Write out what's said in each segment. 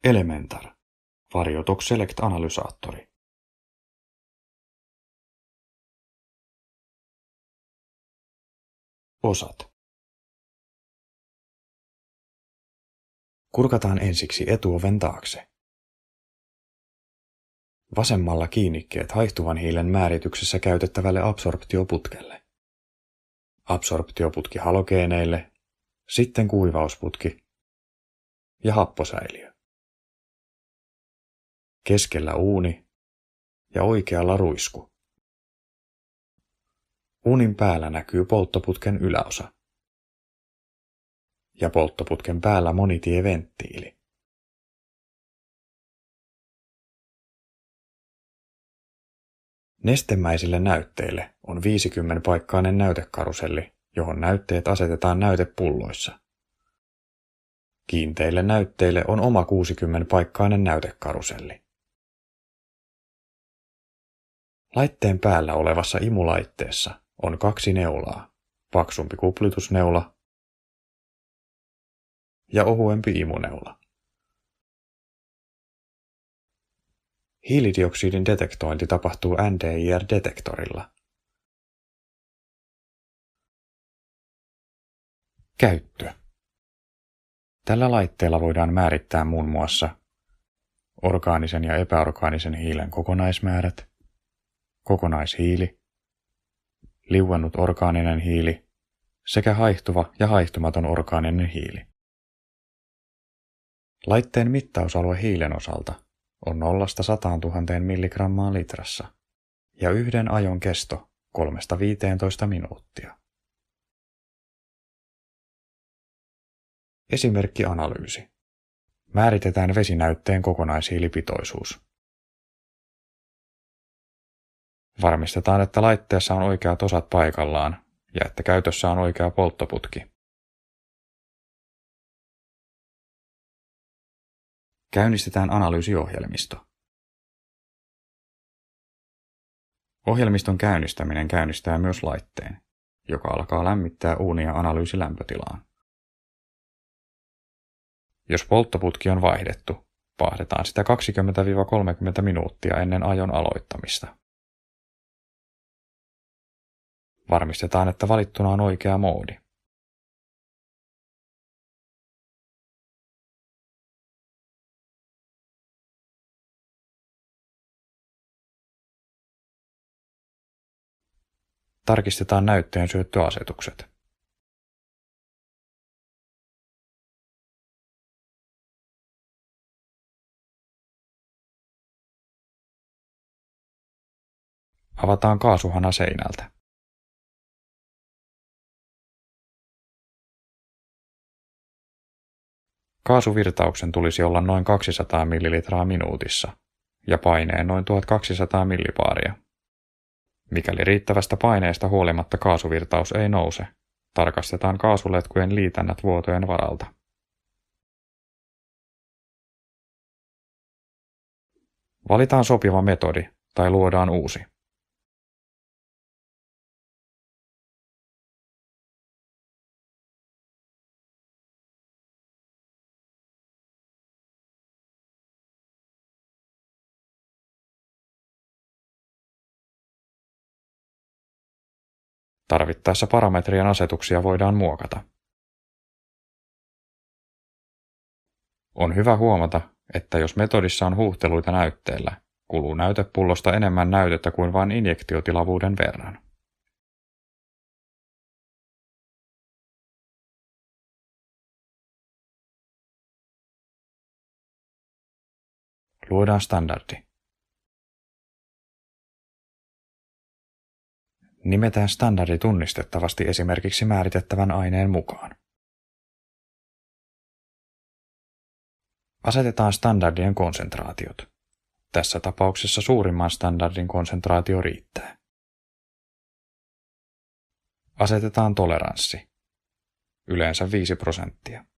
Elementar. Variotox Select analysaattori. Osat. Kurkataan ensiksi etuoven taakse. Vasemmalla kiinnikkeet haihtuvan hiilen määrityksessä käytettävälle absorptioputkelle. Absorptioputki halogeeneille, sitten kuivausputki ja happosäiliö. Keskellä uuni ja oikealla ruisku. Uunin päällä näkyy polttoputken yläosa ja polttoputken päällä monitieventtiili. Nestemäisille näytteille on 50-paikkainen näytekaruselli, johon näytteet asetetaan näytepulloissa. Kiinteille näytteille on oma 60-paikkainen näytekaruselli. Laitteen päällä olevassa imulaitteessa on 2 neulaa, paksumpi kuplitusneula ja ohuempi imuneula. Hiilidioksidin detektointi tapahtuu NDIR-detektorilla. Käyttö. Tällä laitteella voidaan määrittää muun muassa orgaanisen ja epäorgaanisen hiilen kokonaismäärät, kokonaishiili, liuennut orgaaninen hiili sekä haihtuva ja haihtumaton orgaaninen hiili. Laitteen mittausalue hiilen osalta on 0–100 000 milligrammaa litrassa ja yhden ajon kesto 3–15 minuuttia. Esimerkkianalyysi. Määritetään vesinäytteen kokonaishiilipitoisuus. Varmistetaan, että laitteessa on oikeat osat paikallaan ja että käytössä on oikea polttoputki. Käynnistetään analyysiohjelmisto. Ohjelmiston käynnistäminen käynnistää myös laitteen, joka alkaa lämmittää uunia analyysilämpötilaan. Jos polttoputki on vaihdettu, paahdetaan sitä 20–30 minuuttia ennen ajon aloittamista. Varmistetaan, että valittuna on oikea moodi. Tarkistetaan näytteen syöttöasetukset. Avataan kaasuhana seinältä. Kaasuvirtauksen tulisi olla noin 200 ml minuutissa ja paineen noin 1200 millibaaria. Mikäli riittävästä paineesta huolimatta kaasuvirtaus ei nouse, tarkastetaan kaasuletkujen liitännät vuotojen varalta. Valitaan sopiva metodi tai luodaan uusi. Tarvittaessa parametrien asetuksia voidaan muokata. On hyvä huomata, että jos metodissa on huuhteluita näytteellä, kuluu näytepullosta enemmän näytettä kuin vain injektiotilavuuden verran. Luodaan standardi. Nimetään standardi tunnistettavasti esimerkiksi määritettävän aineen mukaan. Asetetaan standardien konsentraatiot. Tässä tapauksessa suurimman standardin konsentraatio riittää. Asetetaan toleranssi. Yleensä 5%.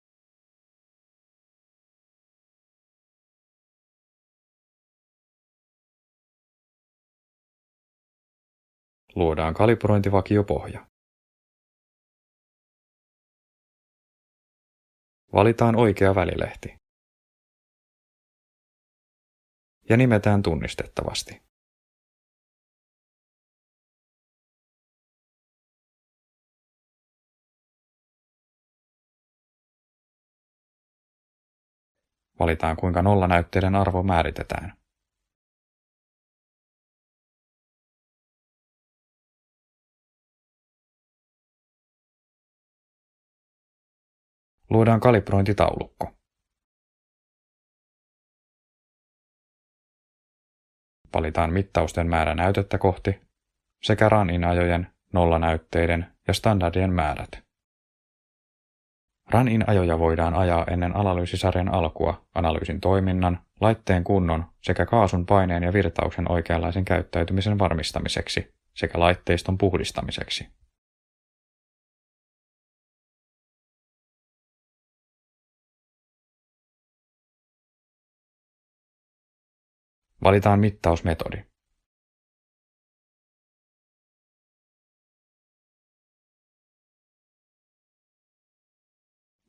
Luodaan kalibrointivakiopohja. Valitaan oikea välilehti. ja nimetään tunnistettavasti. Valitaan, kuinka nollanäytteiden arvo määritetään. Luodaan kalibrointitaulukko. Valitaan mittausten määrä näytettä kohti sekä run-in-ajojen, nollanäytteiden ja standardien määrät. Run-in-ajoja voidaan ajaa ennen analyysisarjan alkua analyysin toiminnan, laitteen kunnon sekä kaasun, paineen ja virtauksen oikeanlaisen käyttäytymisen varmistamiseksi sekä laitteiston puhdistamiseksi. Valitaan mittausmetodi.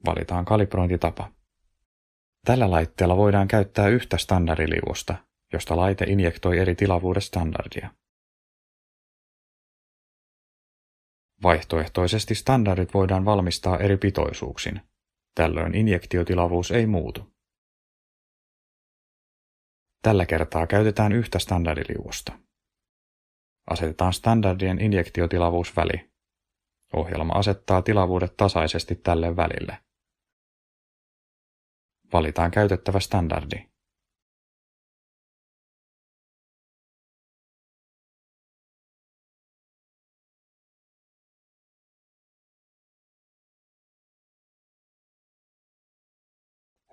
Valitaan kalibrointitapa. Tällä laitteella voidaan käyttää yhtä standardiliuosta, josta laite injektoi eri tilavuudesta standardia. Vaihtoehtoisesti standardit voidaan valmistaa eri pitoisuuksin. Tällöin injektiotilavuus ei muutu. Tällä kertaa käytetään yhtä standardiliuosta. Asetetaan standardien injektiotilavuusväli. Ohjelma asettaa tilavuudet tasaisesti tälle välille. Valitaan käytettävä standardi.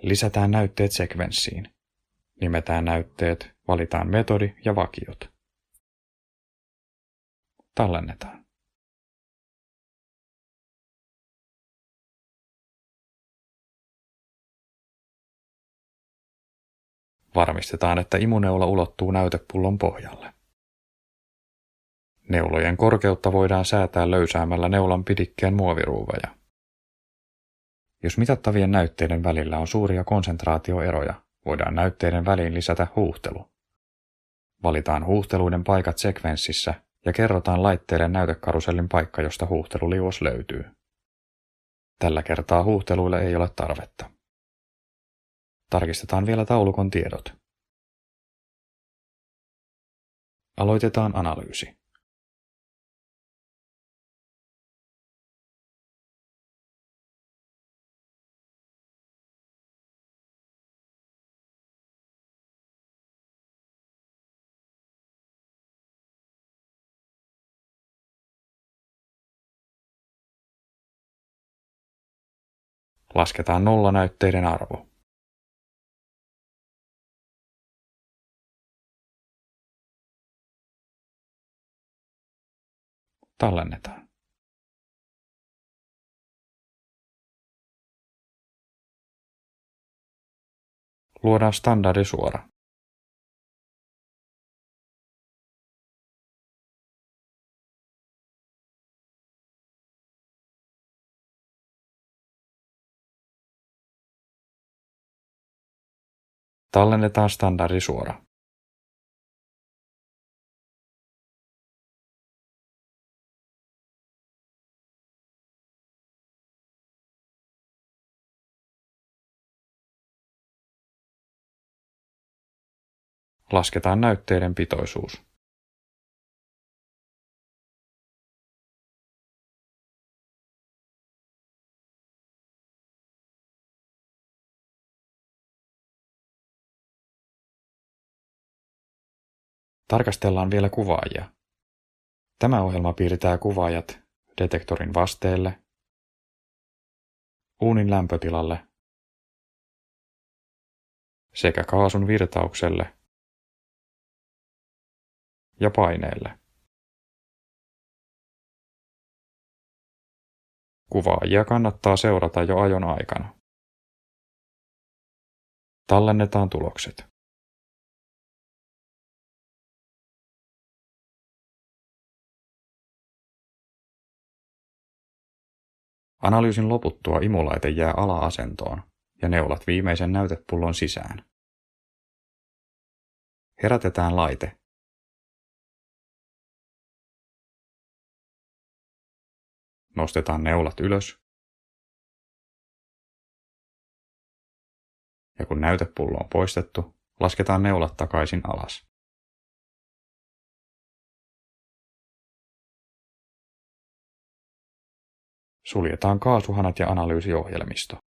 Lisätään näytteet sekvenssiin. Nimetään näytteet, valitaan metodi ja vakiot. Tallennetaan. Varmistetaan, että imuneula ulottuu näytepullon pohjalle. Neulojen korkeutta voidaan säätää löysäämällä neulan pidikkeen muoviruuveja. Jos mitattavien näytteiden välillä on suuria konsentraatioeroja, voidaan näytteiden väliin lisätä huuhtelu. Valitaan huuhteluiden paikat sekvenssissä ja kerrotaan laitteelle näytekarusellin paikka, josta huuhteluliuos löytyy. Tällä kertaa huuhteluille ei ole tarvetta. Tarkistetaan vielä taulukon tiedot. Aloitetaan analyysi. Lasketaan nollanäytteiden arvo. Tallennetaan. Luodaan standardisuora. Tallennetaan standardisuora. Lasketaan näytteiden pitoisuus. Tarkastellaan vielä kuvaajia. Tämä ohjelma piirtää kuvaajat detektorin vasteelle, uunin lämpötilalle sekä kaasun virtaukselle ja paineelle. Kuvaajia kannattaa seurata jo ajon aikana. Tallennetaan tulokset. Analyysin loputtua imulaite jää ala-asentoon ja neulat viimeisen näytepullon sisään. Herätetään laite. Nostetaan neulat ylös. Ja kun näytepullo on poistettu, lasketaan neulat takaisin alas. Suljetaan kaasuhanat ja analyysiohjelmisto.